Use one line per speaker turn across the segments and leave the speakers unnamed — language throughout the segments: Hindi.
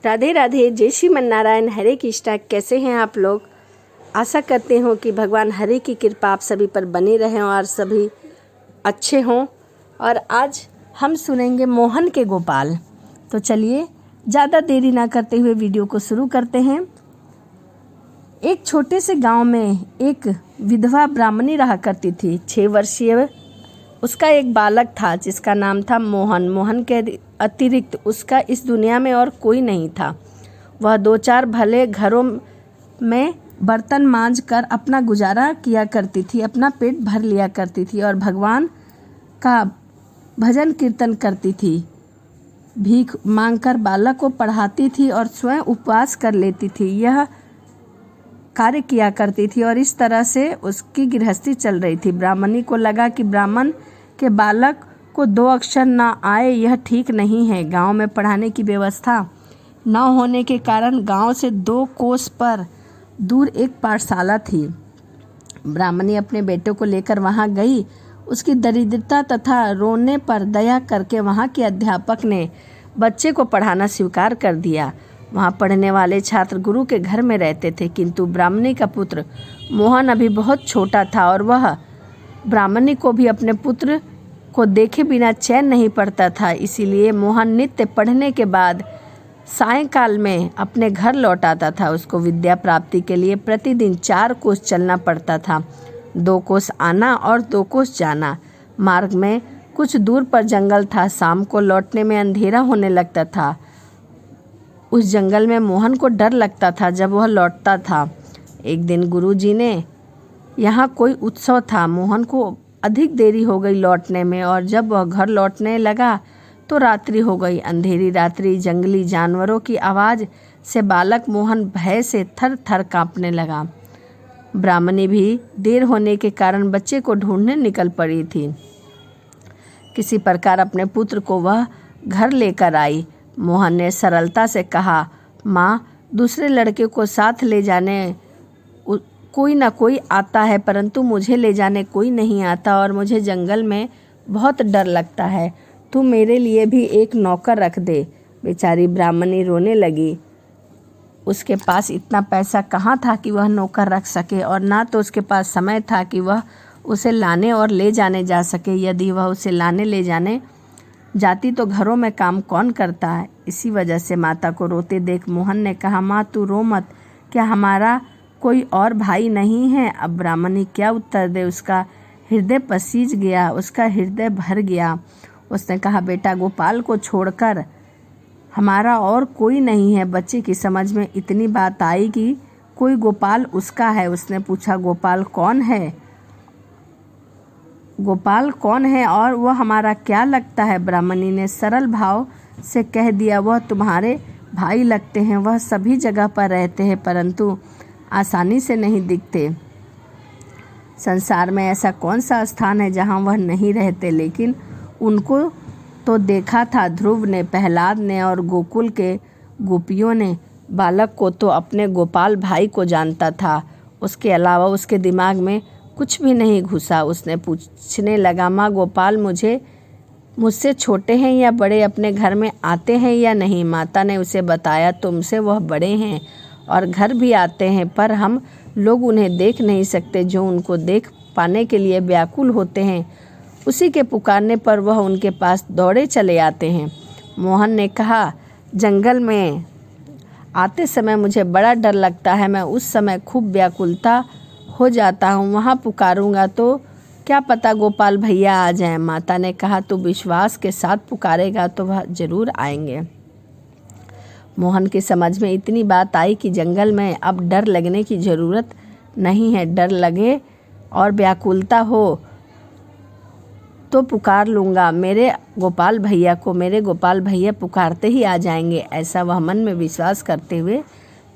राधे राधे, जय श्रीमन नारायण, हरे कृष्णा। कैसे हैं आप लोग? आशा करते हो कि भगवान हरे की कृपा आप सभी पर बनी रहे और सभी अच्छे हों। और आज हम सुनेंगे मोहन के गोपाल। तो चलिए ज़्यादा देरी ना करते हुए वीडियो को शुरू करते हैं। एक छोटे से गांव में एक विधवा ब्राह्मणी रहा करती थी। 6 वर्षीय उसका एक बालक था जिसका नाम था मोहन। मोहन के अतिरिक्त उसका इस दुनिया में और कोई नहीं था। वह 2-4 भले घरों में बर्तन मांज कर अपना गुजारा किया करती थी, अपना पेट भर लिया करती थी और भगवान का भजन कीर्तन करती थी। भीख मांगकर बालक को पढ़ाती थी और स्वयं उपवास कर लेती थी। यह कार्य किया करती थी और इस तरह से उसकी गृहस्थी चल रही थी। ब्राह्मणी को लगा कि ब्राह्मण के बालक को 2 अक्षर ना आए यह ठीक नहीं है। गांव में पढ़ाने की व्यवस्था न होने के कारण गांव से 2 कोस पर दूर एक पाठशाला थी। ब्राह्मणी अपने बेटे को लेकर वहां गई। उसकी दरिद्रता तथा रोने पर दया करके वहां के अध्यापक ने बच्चे को पढ़ाना स्वीकार कर दिया। वहां पढ़ने वाले छात्र गुरु के घर में रहते थे, किंतु ब्राह्मणी का पुत्र मोहन अभी बहुत छोटा था और वह ब्राह्मणी को भी अपने पुत्र को देखे बिना चैन नहीं पड़ता था। इसीलिए मोहन नित्य पढ़ने के बाद सायंकाल में अपने घर लौट आता था। उसको विद्या प्राप्ति के लिए प्रतिदिन 4 कोस चलना पड़ता था, 2 कोस आना और 2 कोस जाना। मार्ग में कुछ दूर पर जंगल था। शाम को लौटने में अंधेरा होने लगता था। उस जंगल में मोहन को डर लगता था जब वह लौटता था। एक दिन गुरुजी ने यहाँ कोई उत्सव था। मोहन को अधिक देरी हो गई लौटने में और जब वह घर लौटने लगा तो रात्रि हो गई। अंधेरी रात्रि, जंगली जानवरों की आवाज़ से बालक मोहन भय से थर थर काँपने लगा। ब्राह्मणी भी देर होने के कारण बच्चे को ढूंढने निकल पड़ी थी। किसी प्रकार अपने पुत्र को वह घर लेकर आई। मोहन ने सरलता से कहा, माँ, दूसरे लड़के को साथ ले जाने कोई ना कोई आता है, परंतु मुझे ले जाने कोई नहीं आता और मुझे जंगल में बहुत डर लगता है। तू मेरे लिए भी एक नौकर रख दे। बेचारी ब्राह्मणी रोने लगी। उसके पास इतना पैसा कहाँ था कि वह नौकर रख सके और ना तो उसके पास समय था कि वह उसे लाने और ले जाने जा सके। यदि वह उसे लाने ले जाने जाती तो घरों में काम कौन करता है। इसी वजह से माता को रोते देख मोहन ने कहा, माँ तू रो मत, क्या हमारा कोई और भाई नहीं है? अब ब्राह्मणी क्या उत्तर दे। उसका हृदय पसीज गया, उसका हृदय भर गया। उसने कहा, बेटा, गोपाल को छोड़कर हमारा और कोई नहीं है। बच्चे की समझ में इतनी बात आई कि कोई गोपाल उसका है। उसने पूछा, गोपाल कौन है? गोपाल कौन है और वह हमारा क्या लगता है? ब्राह्मणी ने सरल भाव से कह दिया, वह तुम्हारे भाई लगते हैं। वह सभी जगह पर रहते हैं परंतु आसानी से नहीं दिखते। संसार में ऐसा कौन सा स्थान है जहाँ वह नहीं रहते? लेकिन उनको तो देखा था ध्रुव ने, प्रहलाद ने और गोकुल के गोपियों ने। बालक को तो अपने गोपाल भाई को जानता था, उसके अलावा उसके दिमाग में कुछ भी नहीं घुसा। उसने पूछने लगा, माँ, गोपाल मुझसे छोटे हैं या बड़े? अपने घर में आते हैं या नहीं? माता ने उसे बताया, तुमसे वह बड़े हैं और घर भी आते हैं, पर हम लोग उन्हें देख नहीं सकते। जो उनको देख पाने के लिए व्याकुल होते हैं, उसी के पुकारने पर वह उनके पास दौड़े चले आते हैं। मोहन ने कहा, जंगल में आते समय मुझे बड़ा डर लगता है। मैं उस समय खूब व्याकुलता हो जाता हूँ। वहाँ पुकारूंगा तो क्या पता गोपाल भैया आ जाएं। माता ने कहा, तू विश्वास के साथ पुकारेगा तो वह जरूर आएंगे। मोहन की समझ में इतनी बात आई कि जंगल में अब डर लगने की ज़रूरत नहीं है। डर लगे और व्याकुलता हो तो पुकार लूँगा मेरे गोपाल भैया को। मेरे गोपाल भैया पुकारते ही आ जाएंगे। ऐसा वह मन में विश्वास करते हुए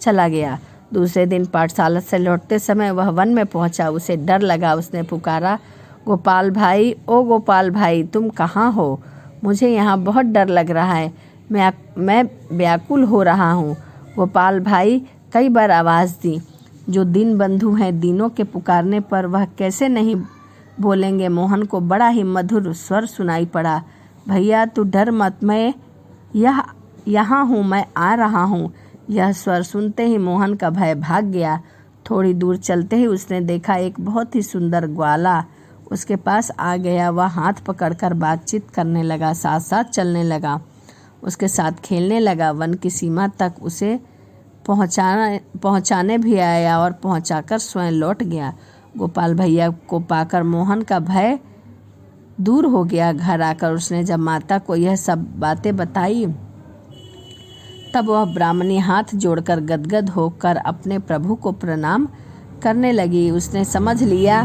चला गया। दूसरे दिन पाठशाला से लौटते समय वह वन में पहुंचा। उसे डर लगा। उसने पुकारा, गोपाल भाई, ओ गोपाल भाई, तुम कहाँ हो? मुझे यहाँ बहुत डर लग रहा है। मैं व्याकुल हो रहा हूँ। गोपाल भाई कई बार आवाज़ दी। जो दीन बंधु हैं, दीनों के पुकारने पर वह कैसे नहीं बोलेंगे? मोहन को बड़ा ही मधुर स्वर सुनाई पड़ा, भैया तू डर मत, मैं यह यहाँ हूँ, मैं आ रहा हूँ। यह स्वर सुनते ही मोहन का भय भाग गया। थोड़ी दूर चलते ही उसने देखा एक बहुत ही सुंदर ग्वाला उसके पास आ गया। वह हाथ पकड़कर बातचीत करने लगा, साथ साथ चलने लगा, उसके साथ खेलने लगा। वन की सीमा तक उसे पहुंचाने भी आया और पहुंचाकर स्वयं लौट गया। गोपाल भैया को पाकर मोहन का भय दूर हो गया। घर आकर उसने जब माता को यह सब बातें बताई तब वह ब्राह्मणी हाथ जोड़कर गदगद होकर अपने प्रभु को प्रणाम करने लगी। उसने समझ लिया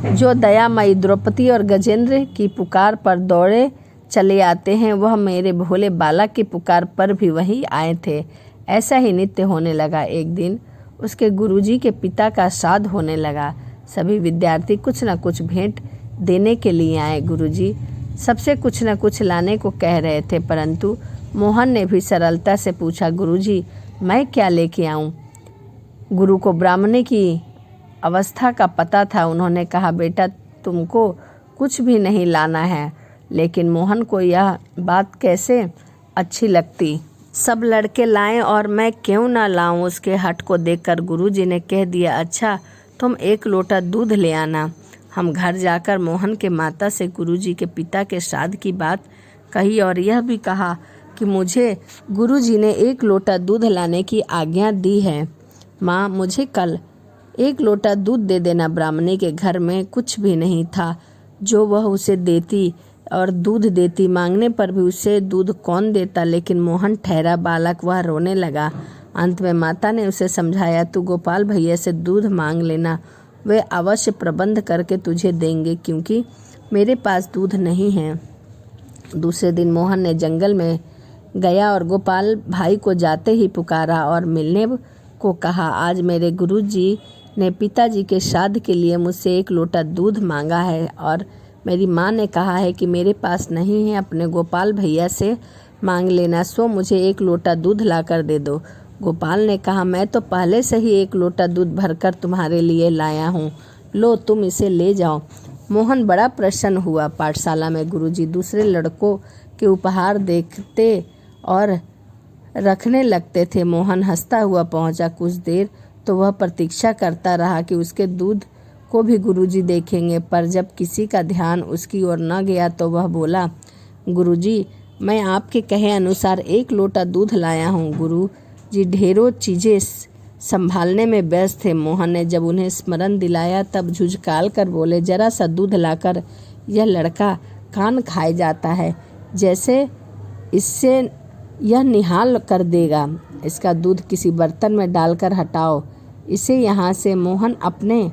जो दयामयी द्रौपदी और गजेंद्र की पुकार पर दौड़े चले आते हैं, वह मेरे भोले बालक की पुकार पर भी वही आए थे। ऐसा ही नित्य होने लगा। एक दिन उसके गुरुजी के पिता का श्राद्ध होने लगा। सभी विद्यार्थी कुछ न कुछ भेंट देने के लिए आए। गुरुजी सबसे कुछ न कुछ लाने को कह रहे थे, परंतु मोहन ने भी सरलता से पूछा, गुरुजी मैं क्या लेके आऊं? गुरु को ब्राह्मणी की अवस्था का पता था। उन्होंने कहा, बेटा तुमको कुछ भी नहीं लाना है। लेकिन मोहन को यह बात कैसे अच्छी लगती। सब लड़के लाएं और मैं क्यों ना लाऊं? उसके हट को देखकर गुरुजी ने कह दिया, अच्छा तुम 1 लोटा दूध ले आना। हम घर जाकर मोहन के माता से गुरुजी के पिता के श्राद्ध की बात कही और यह भी कहा कि मुझे गुरुजी ने 1 लोटा दूध लाने की आज्ञा दी है। माँ मुझे कल 1 लोटा दूध दे देना। ब्राह्मणी के घर में कुछ भी नहीं था जो वह उसे देती और दूध देती। मांगने पर भी उसे दूध कौन देता। लेकिन मोहन ठहरा बालक, वह रोने लगा। अंत में माता ने उसे समझाया, तू गोपाल भैया से दूध मांग लेना, वे अवश्य प्रबंध करके तुझे देंगे, क्योंकि मेरे पास दूध नहीं है। दूसरे दिन मोहन ने जंगल में गया और गोपाल भाई को जाते ही पुकारा और मिलने को कहा। आज मेरे गुरुजी ने पिताजी के श्राद्ध के लिए मुझसे 1 लोटा दूध मांगा है और मेरी माँ ने कहा है कि मेरे पास नहीं है, अपने गोपाल भैया से मांग लेना, सो मुझे 1 लोटा दूध ला कर दे दो। गोपाल ने कहा, मैं तो पहले से ही 1 लोटा दूध भरकर तुम्हारे लिए लाया हूँ, लो तुम इसे ले जाओ। मोहन बड़ा प्रसन्न हुआ। पाठशाला में गुरुजी दूसरे लड़कों के उपहार देखते और रखने लगते थे। मोहन हंसता हुआ पहुंचा। कुछ देर तो वह प्रतीक्षा करता रहा कि उसके दूध को भी गुरुजी देखेंगे, पर जब किसी का ध्यान उसकी ओर न गया तो वह बोला, गुरुजी मैं आपके कहे अनुसार 1 लोटा दूध लाया हूँ। गुरुजी ढेरों चीज़ें संभालने में व्यस्त थे। मोहन ने जब उन्हें स्मरण दिलाया तब झुझकाल कर बोले, जरा सा दूध लाकर, यह लड़का कान खाए जाता है, जैसे इससे यह निहाल कर देगा। इसका दूध किसी बर्तन में डालकर हटाओ इसे यहाँ से। मोहन अपने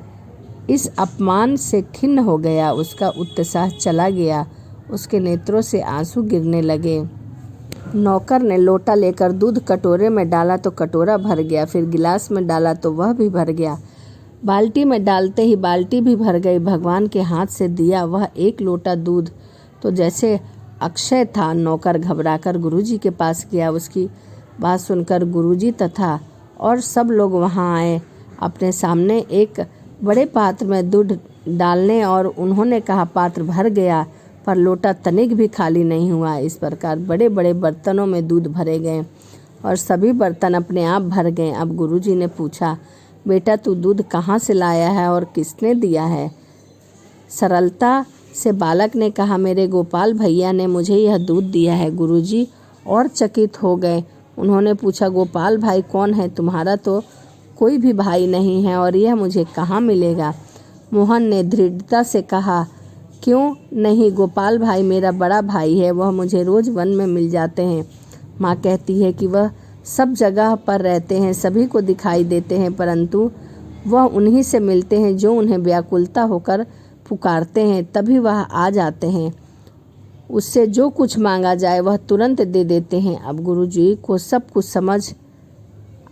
इस अपमान से खिन्न हो गया। उसका उत्साह चला गया, उसके नेत्रों से आंसू गिरने लगे। नौकर ने लोटा लेकर दूध कटोरे में डाला तो कटोरा भर गया, फिर गिलास में डाला तो वह भी भर गया, बाल्टी में डालते ही बाल्टी भी भर गई। भगवान के हाथ से दिया वह 1 लोटा दूध तो जैसे अक्षय था। नौकर घबराकर गुरुजी के पास गया। उसकी बात सुनकर गुरुजी तथा और सब लोग वहां आए। अपने सामने एक बड़े पात्र में दूध डालने और उन्होंने कहा, पात्र भर गया पर लोटा तनिक भी खाली नहीं हुआ। इस प्रकार बड़े बड़े बर्तनों में दूध भरे गए और सभी बर्तन अपने आप भर गए। अब गुरुजी ने पूछा, बेटा तू दूध कहाँ से लाया है और किसने दिया है? सरलता से बालक ने कहा, मेरे गोपाल भैया ने मुझे यह दूध दिया है। गुरुजी और चकित हो गए। उन्होंने पूछा, गोपाल भाई कौन है? तुम्हारा तो कोई भी भाई नहीं है और यह मुझे कहाँ मिलेगा? मोहन ने दृढ़ता से कहा, क्यों नहीं, गोपाल भाई मेरा बड़ा भाई है, वह मुझे रोज वन में मिल जाते हैं। माँ कहती है कि वह सब जगह पर रहते हैं, सभी को दिखाई देते हैं, परंतु वह उन्हीं से मिलते हैं जो उन्हें व्याकुलता होकर पुकारते हैं, तभी वह आ जाते हैं। उससे जो कुछ मांगा जाए वह तुरंत दे देते हैं। अब गुरुजी को सब कुछ समझ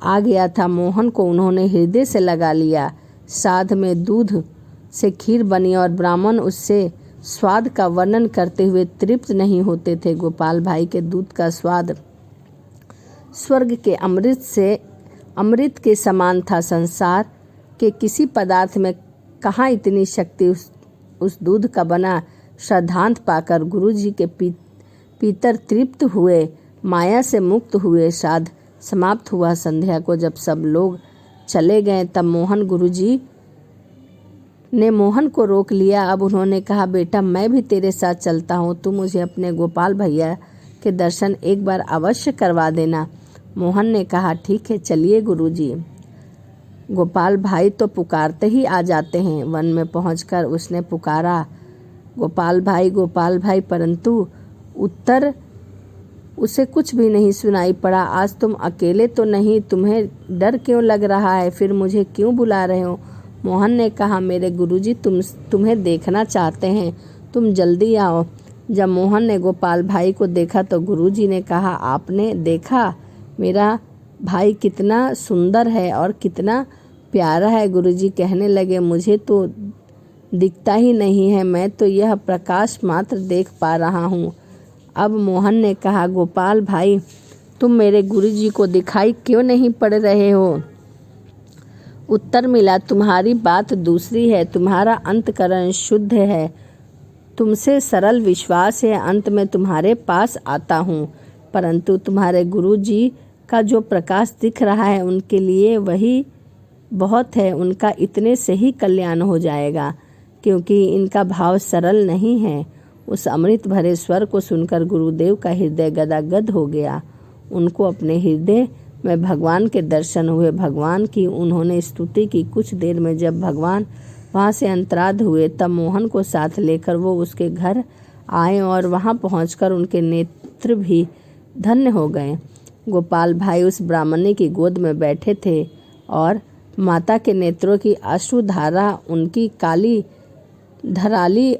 आ गया था। मोहन को उन्होंने हृदय से लगा लिया। श्राद्ध में दूध से खीर बनी और ब्राह्मण उससे स्वाद का वर्णन करते हुए तृप्त नहीं होते थे। गोपाल भाई के दूध का स्वाद स्वर्ग के अमृत के समान था। संसार के किसी पदार्थ में कहाँ इतनी शक्ति। उस दूध का बना श्राद्धांत पाकर गुरुजी के पीतर तृप्त हुए। माया से मुक्त हुए। श्राद्ध समाप्त हुआ। संध्या को जब सब लोग चले गए तब मोहन गुरुजी ने मोहन को रोक लिया। अब उन्होंने कहा, बेटा मैं भी तेरे साथ चलता हूँ, तू मुझे अपने गोपाल भैया के दर्शन एक बार अवश्य करवा देना। मोहन ने कहा, ठीक है, चलिए गुरुजी। गोपाल भाई तो पुकारते ही आ जाते हैं। वन में पहुंचकर उसने पुकारा, गोपाल भाई, परंतु उत्तर उसे कुछ भी नहीं सुनाई पड़ा। आज तुम अकेले तो नहीं, तुम्हें डर क्यों लग रहा है? फिर मुझे क्यों बुला रहे हो? मोहन ने कहा, मेरे गुरुजी तुम्हें देखना चाहते हैं, तुम जल्दी आओ। जब मोहन ने गोपाल भाई को देखा तो गुरुजी ने कहा, आपने देखा मेरा भाई कितना सुंदर है और कितना प्यारा है। गुरुजी कहने लगे, मुझे तो दिखता ही नहीं है, मैं तो यह प्रकाश मात्र देख पा रहा हूँ। अब मोहन ने कहा, गोपाल भाई, तुम मेरे गुरुजी को दिखाई क्यों नहीं पड़ रहे हो? उत्तर मिला, तुम्हारी बात दूसरी है, तुम्हारा अंतकरण शुद्ध है, तुमसे सरल विश्वास है, अंत में तुम्हारे पास आता हूँ। परंतु तुम्हारे गुरुजी का जो प्रकाश दिख रहा है उनके लिए वही बहुत है, उनका इतने से ही कल्याण हो जाएगा, क्योंकि इनका भाव सरल नहीं है। उस अमृत भरे स्वर को सुनकर गुरुदेव का हृदय गदागद हो गया। उनको अपने हृदय में भगवान के दर्शन हुए। भगवान की उन्होंने स्तुति की। कुछ देर में जब भगवान वहाँ से अंतराध हुए तब मोहन को साथ लेकर वो उसके घर आए और वहाँ पहुँचकर उनके नेत्र भी धन्य हो गए। गोपाल भाई उस ब्राह्मणी की गोद में बैठे थे और माता के नेत्रों की अश्रुधारा उनकी काली धराली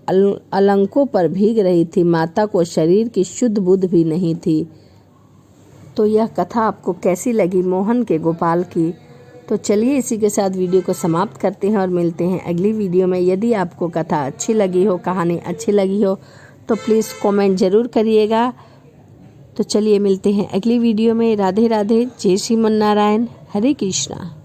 अलंकों पर भीग रही थी। माता को शरीर की शुद्ध बुद्ध भी नहीं थी। तो यह कथा आपको कैसी लगी मोहन के गोपाल की? तो चलिए इसी के साथ वीडियो को समाप्त करते हैं और मिलते हैं अगली वीडियो में। यदि आपको कथा अच्छी लगी हो, कहानी अच्छी लगी हो तो प्लीज़ कमेंट ज़रूर करिएगा। तो चलिए मिलते हैं अगली वीडियो में। राधे राधे, जय श्रीमन नारायण, हरे कृष्णा।